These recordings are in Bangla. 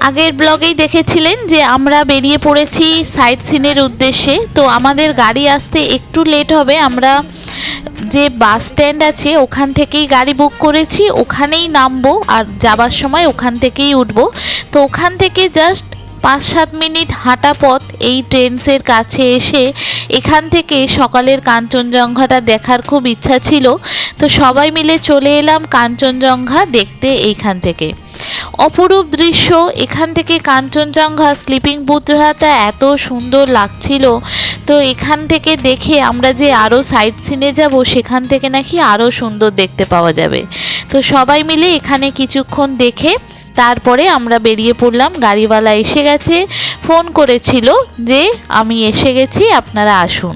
আগের ব্লগেই দেখেছিলেন যে আমরা বেরিয়ে পড়েছি সাইট সিনের উদ্দেশ্যে। তো আমাদের গাড়ি আসতে একটু লেট হবে। আমরা যে বাস স্ট্যান্ড আছে ওখান থেকেই গাড়ি বুক করেছি, ওখানেই নামবো আর যাবার সময় ওখান থেকেই উঠবো। তো ওখান থেকে জাস্ট 5-7 মিনিট হাঁটা পথ এই ট্রেন্ডসের কাছে এসে এখান থেকে সকালের কাঞ্চনজঙ্ঘাটা দেখার খুব ইচ্ছা ছিল। তো সবাই মিলে চলে এলাম কাঞ্চনজঙ্ঘা দেখতে। এইখান থেকে অপরূপ দৃশ্য, এখান থেকে কাঞ্চনজঙ্ঘা স্লিপিং বুথটা এত সুন্দর লাগছিল। তো এখান থেকে দেখে আমরা যে আরও সাইট সিনে যাব সেখান থেকে নাকি আরও সুন্দর দেখতে পাওয়া যাবে। তো সবাই মিলে এখানে কিছুক্ষণ দেখে তারপরে আমরা বেরিয়ে পড়লাম। গাড়িওয়ালা এসে গেছে, ফোন করেছিল যে আমি এসে গেছি, আপনারা আসুন।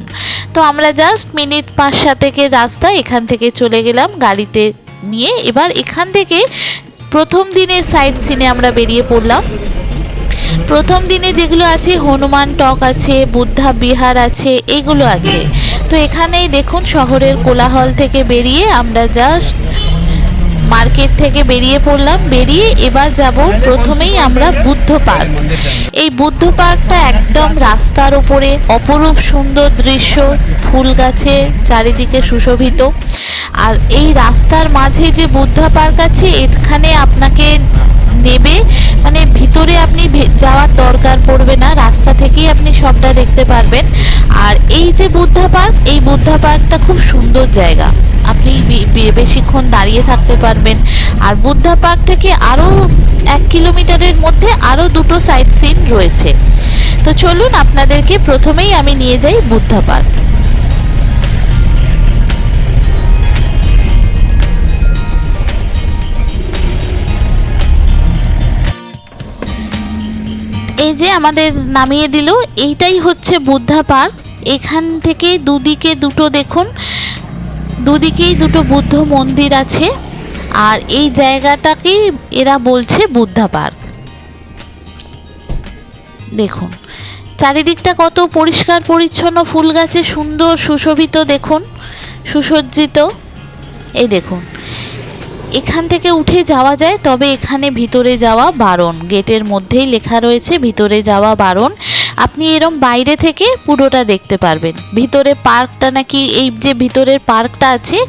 তো আমরা জাস্ট মিনিট 5-7 রাস্তা এখান থেকে চলে গেলাম গাড়িতে নিয়ে। এবার এখান থেকে প্রথম দিনের সাইট সিনে আমরা বেরিয়ে পড়লাম। প্রথম দিনে যেগুলো আছে হনুমান টক আছে, বুদ্ধা বিহার আছে, এইগুলো আছে। তো এখানেই দেখুন শহরের কোলাহল থেকে বেরিয়ে আমরা জাস্ট মার্কেট থেকে বেরিয়ে পড়লাম। বেরিয়ে এবার যাব প্রথমেই আমরা বুদ্ধ পার্ক। এই বুদ্ধ পার্কটা একদম রাস্তার ওপরে, অপরূপ সুন্দর দৃশ্য, ফুল গাছে চারিদিকে সুশোভিত। আর এই রাস্তার মাঝে যে বুদ্ধ পার্ক আছে এখানে আপনাকে নেবে, মানে ভিতরে আপনি যাওয়ার দরকার পড়বে না, রাস্তা থেকেই আপনি সবটা দেখতে পারবেন। আর এই যে বুদ্ধ পার্ক, এই বুদ্ধ পার্কটা খুব সুন্দর জায়গা, আপনি বেশিক্ষণ দাঁড়িয়ে থাকতে পারবেন। আর বুদ্ধ পার্ক থেকে আরও 1 কিলোমিটারের মধ্যে আরও 2টো সাইট সিন রয়েছে। তো চলুন আপনাদেরকে প্রথমেই আমি নিয়ে যাই বুদ্ধ পার্ক। এই যে আমাদের নামিয়ে দিল, এইটাই হচ্ছে বুদ্ধা পার্ক। এখান থেকে দুদিকে দুটো দেখুন, দুদিকেই দুটো বুদ্ধ মন্দির আছে। আর এই জায়গাটাকেই এরা বলছে বুদ্ধা পার্ক। দেখুন চারিদিকটা কত পরিষ্কার পরিচ্ছন্ন, ফুল গাছে সুন্দর সুশোভিত, দেখুন সুসজ্জিত। এই দেখুন এখান থেকে উঠে যাওয়া যায়, তবে এখানে ভিতরে যাওয়া বারণ, গেটের মধ্যেই লেখা রয়েছে ভিতরে যাওয়া বারণ। আপনি এরম বাইরে থেকে পুরোটা দেখতে পারবেন। ভিতরে পার্কটা নাকি, এই যে ভিতরের পার্কটা আছে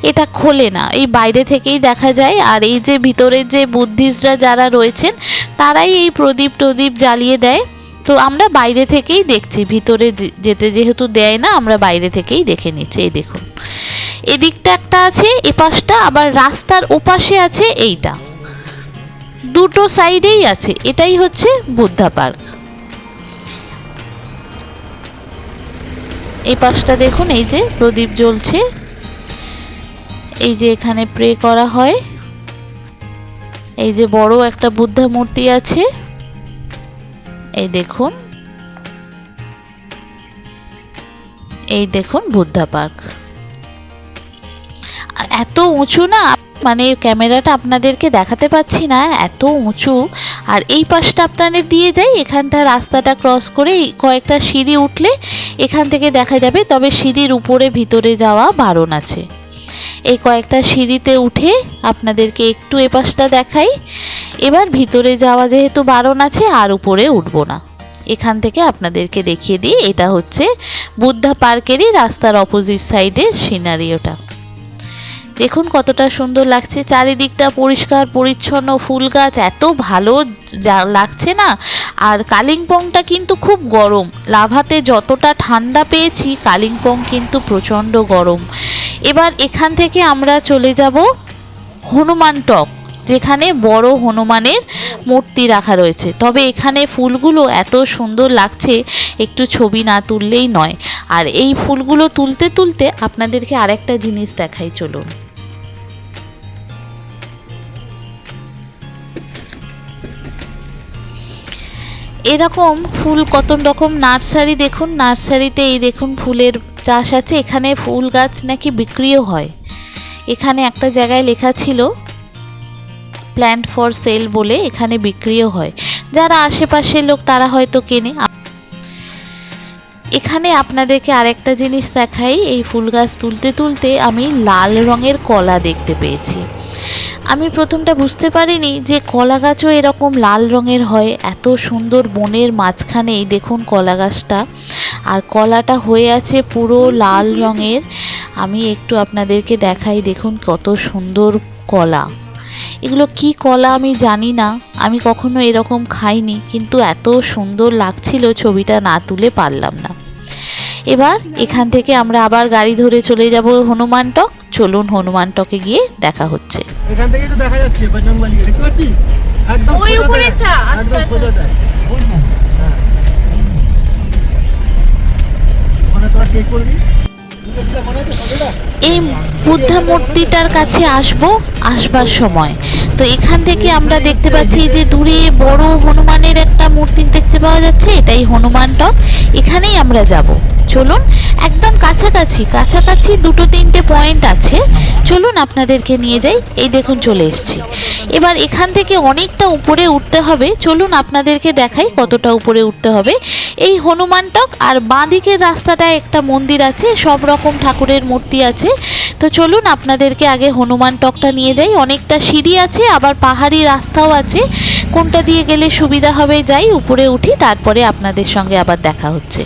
এটা খোলে না, এই বাইরে থেকেই দেখা যায়। আর এই যে ভিতরের যে বুদ্ধিস্টরা যারা রয়েছেন তারাই এই প্রদীপ টদীপ জ্বালিয়ে দেয়। তো আমরা বাইরে থেকেই দেখছি, ভিতরে যেতে যেহেতু দেয় না আমরা বাইরে থেকেই দেখে নিচ্ছি। এই দেখুন এদিকটা একটা আছে, এপাশটা আবার রাস্তার ওপাশে আছে, এইটা দুটো সাইডেই আছে। এটাই হচ্ছে বুদ্ধা পার্ক। এই পাশটা দেখুন, এই যে প্রদীপ জ্বলছে, এই যে এখানে প্রে করা হয়। এই যে বড় একটা বুদ্ধা মূর্তি আছে, এই দেখুন, এই দেখুন বুদ্ধা পার্ক। এত উঁচু না, মানে ক্যামেরাটা আপনাদেরকে দেখাতে পাচ্ছি না, এত উঁচু। আর এই পাশটা আপনাদের দিয়ে যাই, এখানটা রাস্তাটা ক্রস করে কয়েকটা সিঁড়ি উঠলে এখান থেকে দেখা যাবে, তবে সিঁড়ির উপরে ভিতরে যাওয়া বারণ আছে। এই কয়েকটা সিঁড়িতে উঠে আপনাদেরকে একটু এ পাশটা দেখাই। এবার ভিতরে যাওয়া যেহেতু বারণ আছে আর উপরে উঠবো না, এখান থেকে আপনাদেরকে দেখিয়ে দিই। এটা হচ্ছে বুদ্ধা পার্কেরই রাস্তার অপোজিট সাইডের সিনারিওটা। দেখুন কতটা সুন্দর লাগছে, চারিদিকটা পরিষ্কার পরিচ্ছন্ন, ফুল গাছ, এত ভালো লাগছে না। আর কালিম্পংটা কিন্তু খুব গরম, লাভাতে যতটা ঠান্ডা পেয়েছি কালিম্পং কিন্তু প্রচণ্ড গরম। এবার এখান থেকে আমরা চলে যাব হনুমান টক, যেখানে বড় হনুমানের মূর্তি রাখা রয়েছে। তবে এখানে ফুলগুলো এত সুন্দর লাগছে, একটু ছবি না তুললেই নয়। আর এই ফুলগুলো তুলতে তুলতে আপনাদেরকে আরেকটা জিনিস দেখাই, চলুন। এরকম ফুল কত রকম নার্সারি, দেখুন নার্সারিতে এই দেখুন ফুলের চাষ আছে। এখানে ফুল গাছ নাকি বিক্রিও হয়। এখানে একটা জায়গায় লেখা ছিল প্ল্যান্ট ফর সেল বলে, এখানে বিক্রিও হয়। যারা আশেপাশের লোক তারা হয়তো কেনে। এখানে আপনাদেরকে আরেকটা জিনিস দেখাই, এই ফুল গাছ তুলতে তুলতে আমি লাল রঙের কলা দেখতে পেয়েছি। আমি প্রথমটা বুঝতে পারিনি যে কলা গাছও এরকম লাল রঙের হয়। এত সুন্দর বনের মাঝখানেই দেখুন কলা গাছটা, আর কলাটা হয়ে আছে পুরো লাল রঙের। আমি একটু আপনাদেরকে দেখাই, দেখুন কত সুন্দর কলা। এগুলো কি কলা আমি জানি না, আমি কখনো এরকম খাইনি, কিন্তু এত সুন্দর লাগছিল ছবিটা না তুলে পারলাম না। এবার এখান থেকে আমরা আবার গাড়ি ধরে চলে যাব হনুমান টক। চলুন হনুমান টকে গিয়ে দেখা হচ্ছে। এখান থেকে তো দেখা যাচ্ছে বজরংবলী, দেখতে পাচ্ছি একদম ওই উপরেটা। আচ্ছা আচ্ছা, ওই না মানে তোরা টেক করবি। এই বুদ্ধা মূর্তিটার কাছে আসবার সময় তো এখান থেকে আমরা দেখতে পাচ্ছি যে দূরে বড় হনুমানের একটা মূর্তি দেখতে পাওয়া যাচ্ছে। এটাই হনুমান টক, এখানেই আমরা যাব। চলুন, একদম কাছাকাছি দুটো তিনটে পয়েন্ট আছে, চলুন আপনাদেরকে নিয়ে যাই। এই দেখুন চলে এসেছি। এবার এখান থেকে অনেকটা উপরে উঠতে হবে, চলুন আপনাদেরকে দেখাই কতটা উপরে উঠতে হবে। এই হনুমান টক আর বাঁদিকের রাস্তাটায় একটা মন্দির আছে, সব রকম ঠাকুরের মূর্তি আছে। তো চলুন আপনাদেরকে আগে হনুমান টকটা নিয়ে যাই। অনেকটা সিঁড়ি আছে, আবার পাহাড়ি রাস্তাও আছে, কোনটা দিয়ে গেলে সুবিধা হবে যাই, উপরে উঠি, তারপরে আপনাদের সঙ্গে আবার দেখা হচ্ছে।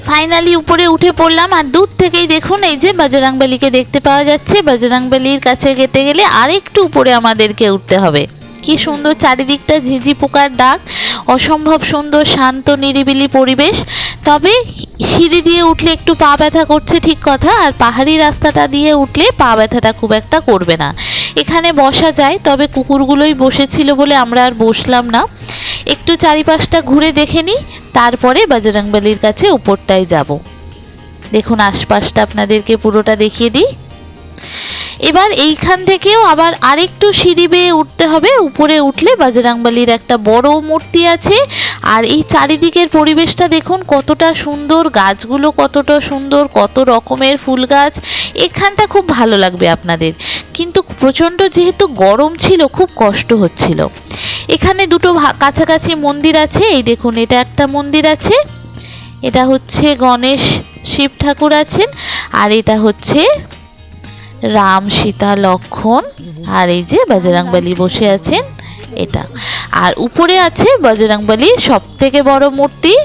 ফাইনালি উপরে উঠে পড়লাম, আর দূর থেকেই দেখুন এই যে বজরংবলীকে দেখতে পাওয়া যাচ্ছে। বজরংবলীর কাছে যেতে গেলে আর একটু উপরে আমাদেরকে উঠতে হবে। কি সুন্দর চারিদিকটা ঝিঝি পোকার ডাক, অসম্ভব সুন্দর শান্ত নিরিবিলি পরিবেশ। তবে সিঁড়ি দিয়ে উঠলে একটু পা ব্যথা করছে, ঠিক কথা, আর পাহাড়ি রাস্তাটা দিয়ে উঠলে পা ব্যথাটা খুব একটা করবে না। এখানে বসা যায়, তবে কুকুরগুলোই বসেছিল বলে আমরা আর বসলাম না। একটু চারিপাশটা ঘুরে দেখে নিই, তারপরে বজরংবলীর কাছে উপরটায় যাব। দেখুন আশপাশটা আপনাদেরকে পুরোটা দেখিয়ে দিই। এবার এইখান থেকেও আবার আরেকটু সিঁড়ি বেয়ে উঠতে হবে। উপরে উঠলে বজরংবলীর একটা বড় মূর্তি আছে। আর এই চারিদিকের পরিবেশটা দেখুন কতটা সুন্দর, গাছগুলো কতটা সুন্দর, কত রকমের ফুল গাছ। এখানটা খুব ভালো লাগবে আপনাদের, কিন্তু প্রচণ্ড যেহেতু গরম ছিল খুব কষ্ট হচ্ছিল। এখানে দুটো কাছাকাছি মন্দির আছে। এই দেখুন এটা একটা মন্দির আছে, এটা হচ্ছে গণেশ শিব ঠাকুর আছেন, আর এটা হচ্ছে রাম সীতা লক্ষ্মণ, আর এই যে বজরংবলী বসে আছেন এটা। আর উপরে আছে বজরংবলীর সব থেকে বড় মূর্তি।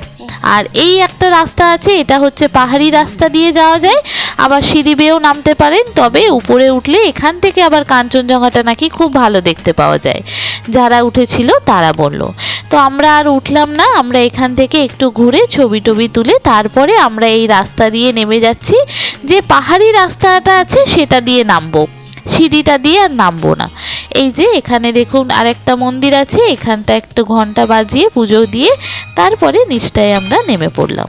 আর এই একটা রাস্তা আছে, এটা হচ্ছে পাহাড়ি রাস্তা দিয়ে যাওয়া যায়, আবার সিঁড়ি বেয়েও নামতে পারেন। তবে উপরে উঠলে এখান থেকে আবার কাঞ্চনজঙ্ঘাটা নাকি খুব ভালো দেখতে পাওয়া যায়, যারা উঠেছিল তারা বলল। তো আমরা আর উঠলাম না, আমরা এখান থেকে একটু ঘুরে ছবি টবি তুলে তারপরে আমরা এই রাস্তা দিয়ে নেমে যাচ্ছি। যে পাহাড়ি রাস্তাটা আছে সেটা দিয়ে নামবো, সিঁড়িটা দিয়ে আর নামবো না। এই যে এখানে দেখুন আরেকটা মন্দির আছে, এখানটা একটু ঘন্টা বাজিয়ে পুজো দিয়ে তারপরে নিচটায় আমরা নেমে পড়লাম।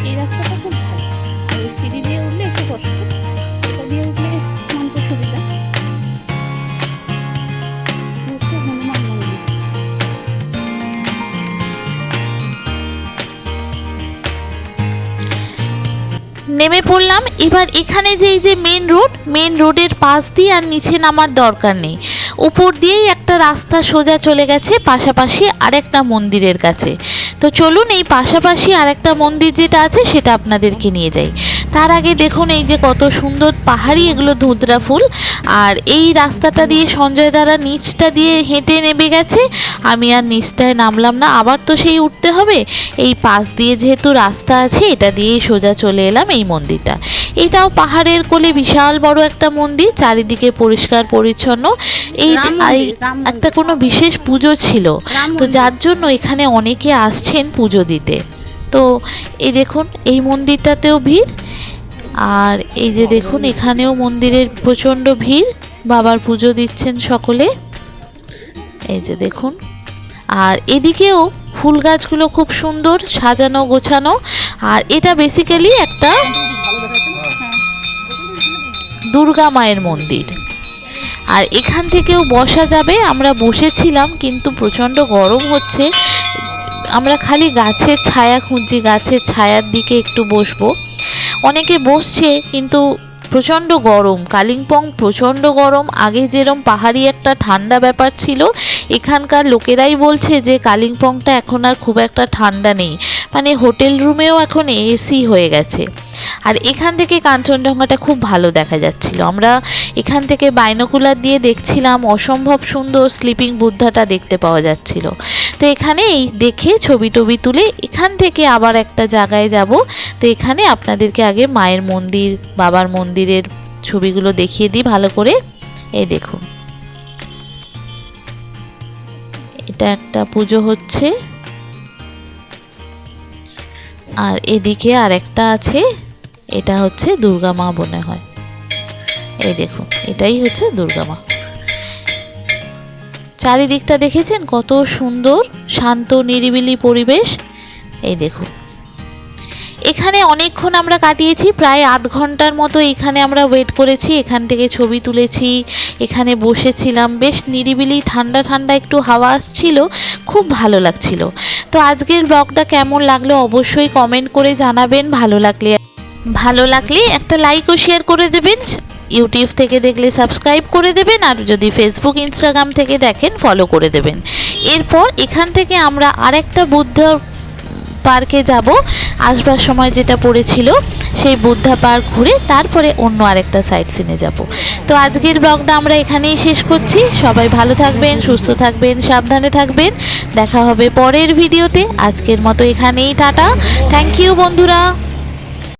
এই রাস্তাটা খুব ভালো, সিঁড়ি দিয়ে উঠলে একটু কষ্ট, এটা দিয়ে উঠলে নামতে সুবিধা। হনুমান মন্দির নেমে পড়লাম। এবার এখানে যে এই যে মেন রোডের পাশ দিয়ে আর নিচে নামার দরকার নেই, উপর দিয়েই একটা রাস্তা সোজা চলে গেছে পাশাপাশি আরেকটা মন্দিরের কাছে। তো চলুন এই পাশাপাশি আরেকটা মন্দির যেটা আছে সেটা আপনাদেরকে নিয়ে যাই। তার আগে দেখুন এই যে কত সুন্দর পাহাড়ি, এগুলো ধুতরা ফুল। আর এই রাস্তাটা দিয়ে সঞ্জয় দ্বারা নিচটা দিয়ে হেঁটে নেমে গেছে, আমি আর নিচটায় নামলাম না, আবার তো সেই উঠতে হবে। এই পাশ দিয়ে যেহেতু রাস্তা আছে এটা দিয়েই সোজা চলে এলাম এই মন্দিরটা। এটাও পাহাড়ের কোলে বিশাল বড় একটা মন্দির, চারিদিকে পরিষ্কার পরিচ্ছন্ন। এই একটা কোনো বিশেষ পুজো ছিল, তো যার জন্য এখানে অনেকে আসছেন পুজো দিতে। তো এই দেখুন এই মন্দিরটাতেও ভিড়, আর এই যে দেখুন এখানেও মন্দিরের প্রচণ্ড ভিড়, বাবার পুজো দিচ্ছেন সকলে, এই যে দেখুন। আর এদিকেও ফুল গাছগুলো খুব সুন্দর সাজানো গোছানো, আর এটা বেসিক্যালি একটা দুর্গা মায়ের মন্দির। আর এখান থেকেও বসা যাবে, আমরা বসেছিলাম কিন্তু প্রচণ্ড গরম হচ্ছে, আমরা খালি গাছের ছায়া খুঁজছি, গাছের ছায়ার দিকে একটু বসবো। অনেকে বসছে কিন্তু প্রচণ্ড গরম, কালিম্পং প্রচণ্ড গরম। আগে যেরম পাহাড়ি একটা ঠান্ডা ব্যাপার ছিল, এখানকার লোকেরাই বলছে যে কালিম্পংটা এখন আর খুব একটা ঠান্ডা নেই, মানে হোটেল রুমেও এখন এসি হয়ে গেছে। আর এখান থেকে কাঞ্চনজঙ্ঘাটা খুব ভালো দেখা যাচ্ছিল, আমরা এখান থেকে বাইনোকুলার দিয়ে দেখছিলাম, অসম্ভব সুন্দর স্লিপিং বুদ্ধাটা দেখতে পাওয়া যাচ্ছিল। তো এখানে এই দেখে ছবি টবি তুলে এখান থেকে আবার একটা জায়গায় যাব। তো এখানে আপনাদেরকে আগে মায়ের মন্দির, বাবার মন্দিরের ছবিগুলো দেখিয়ে দিই ভালো করে। এই দেখুন এটা একটা পুজো হচ্ছে, আর এদিকে আর একটা আছে, এটা হচ্ছে দুর্গা মা মনে হয়। এই দেখুন এটাই হচ্ছে দুর্গা মা। চারিদিকটা দেখেছেন কত সুন্দর শান্ত নিরিবিলি পরিবেশ। এই দেখুন এখানে অনেকক্ষণ আমরা কাটিয়েছি, প্রায় আধ ঘন্টার মতো এখানে আমরা ওয়েট করেছি, এখান থেকে ছবি তুলেছি, এখানে বসেছিলাম, বেশ নিরিবিলি ঠান্ডা ঠান্ডা একটু হাওয়া আসছিল, খুব ভালো লাগছিল। তো আজকের ব্লগটা কেমন লাগলো অবশ্যই কমেন্ট করে জানাবেন, ভালো লাগলে একটা লাইক ও শেয়ার করে দেবেন, ইউটিউব থেকে দেখলে সাবস্ক্রাইব করে দেবেন, আর যদি ফেসবুক ইনস্টাগ্রাম থেকে দেখেন ফলো করে দেবেন। এরপর এখান থেকে আমরা আরেকটা বুদ্ধা পার্কে যাব, আসবার সময় যেটা পড়েছিল সেই বুদ্ধা পার্ক ঘুরে তারপরে অন্য আরেকটা সাইট সিনে যাব। তো আজকের ব্লগটা আমরা এখানেই শেষ করছি। সবাই ভালো থাকবেন, সুস্থ থাকবেন, সাবধানে থাকবেন, দেখা হবে পরের ভিডিওতে। আজকের মতো এখানেই টাটা, থ্যাংক ইউ বন্ধুরা।